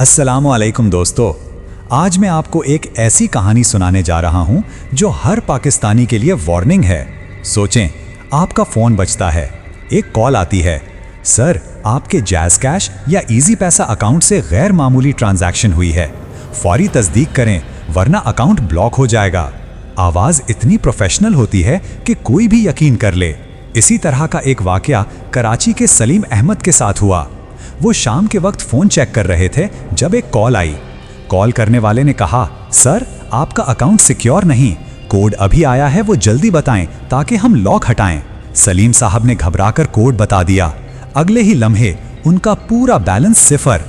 अस्सलामुअलैकुम दोस्तों, आज मैं आपको एक ऐसी कहानी सुनाने जा रहा हूं जो हर पाकिस्तानी के लिए वार्निंग है। सोचें, आपका फ़ोन बजता है, एक कॉल आती है, सर आपके जैज़ कैश या इजी पैसा अकाउंट से गैर मामूली ट्रांजैक्शन हुई है, फौरी तस्दीक करें वरना अकाउंट ब्लॉक हो जाएगा। आवाज़ इतनी प्रोफेशनल होती है कि कोई भी यकीन कर ले। इसी तरह का एक वाकया कराची के सलीम अहमद के साथ हुआ। वो शाम के वक्त फ़ोन चेक कर रहे थे जब एक कॉल आई। कॉल करने वाले ने कहा, सर आपका अकाउंट सिक्योर नहीं, कोड अभी आया है, वो जल्दी बताएं ताकि हम लॉक हटाएं। सलीम साहब ने घबराकर कोड बता दिया। अगले ही लम्हे उनका पूरा बैलेंस सिफर।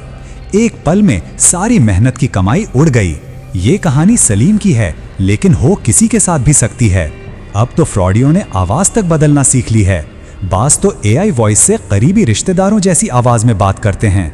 एक पल में सारी मेहनत की कमाई उड़ गई। ये कहानी सलीम की है, लेकिन हो किसी के साथ भी सकती है। अब तो फ्रॉडियों ने आवाज़ तक बदलना सीख ली है। बास तो एआई वॉइस से करीबी रिश्तेदारों जैसी आवाज़ में बात करते हैं।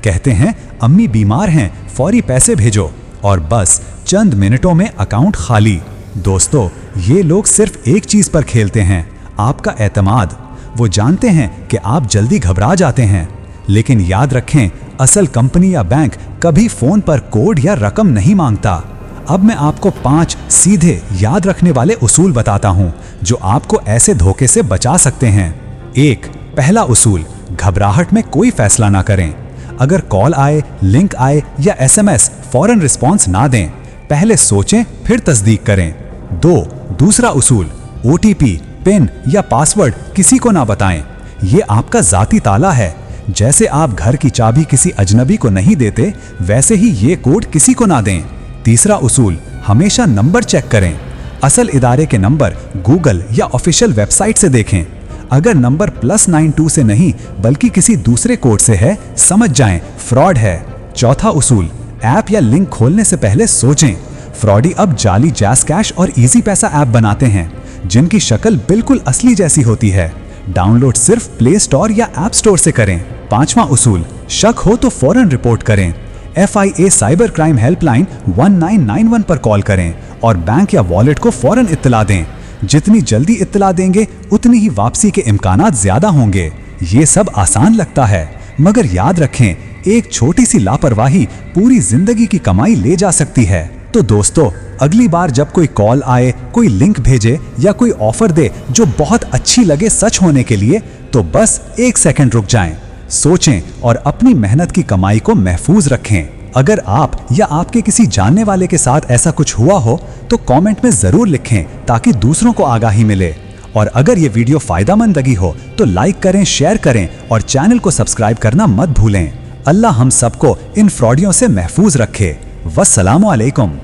कहते हैं अम्मी बीमार हैं, फौरी पैसे भेजो, और बस चंद मिनटों में अकाउंट खाली। दोस्तों, ये लोग सिर्फ एक चीज़ पर खेलते हैं, आपका एतमाद। वो जानते हैं कि आप जल्दी घबरा जाते हैं, लेकिन याद रखें, असल कंपनी या बैंक कभी फ़ोन पर कोड या रकम नहीं मांगता। अब मैं आपको 5 सीधे याद रखने वाले उसूल बताता हूं जो आपको ऐसे धोखे से बचा सकते हैं। 1. पहला उसूल, घबराहट में कोई फैसला ना करें। अगर कॉल आए, लिंक आए या एसएमएस, फौरन रिस्पॉन्स ना दें, पहले सोचें फिर तस्दीक करें। 2. दूसरा उसूल, ओटीपी, पिन या पासवर्ड किसी को ना बताएं। ये आपका ज़ाती ताला है। जैसे आप घर की चाबी किसी अजनबी को नहीं देते, वैसे ही ये कोड किसी को ना दें। तीसरा उसूल, हमेशा नंबर चेक करें। असल इदारे के नंबर गूगल या ऑफिशियल वेबसाइट से देखें। अगर नंबर +92 से नहीं बल्कि किसी दूसरे कोड से है, समझ जाएं फ्रॉड है। चौथा उसूल, ऐप या लिंक खोलने से पहले सोचें। फ्रॉडी अब जाली जैज़ कैश और इजी पैसा ऐप बनाते हैं जिनकी शक्ल बिल्कुल असली जैसी होती है। डाउनलोड सिर्फ प्ले स्टोर या ऐप स्टोर से करें। 5वां उसूल, शक हो तो फौरन रिपोर्ट करें। FIA साइबर क्राइम हेल्पलाइन 1991 पर कॉल करें और बैंक या वॉलेट को फौरन इत्तला दें। जितनी जल्दी इत्तला देंगे उतनी ही वापसी के इम्कानात ज़्यादा होंगे। ये सब आसान लगता है, मगर याद रखें, एक छोटी सी लापरवाही पूरी जिंदगी की कमाई ले जा सकती है। तो दोस्तों, अगली बार जब कोई कॉल आए, कोई लिंक भेजे या कोई ऑफर दे जो बहुत अच्छी लगे सच होने के लिए, तो बस 1 सेकंड रुक जाएं, सोचें और अपनी मेहनत की कमाई को महफूज रखें। अगर आप या आपके किसी जानने वाले के साथ ऐसा कुछ हुआ हो तो कमेंट में ज़रूर लिखें ताकि दूसरों को आगाही मिले। और अगर ये वीडियो फ़ायदेमंद लगी हो तो लाइक करें, शेयर करें और चैनल को सब्सक्राइब करना मत भूलें। अल्लाह हम सबको इन फ्रॉडियों से महफूज रखे। वस्सलामु अलैकुम।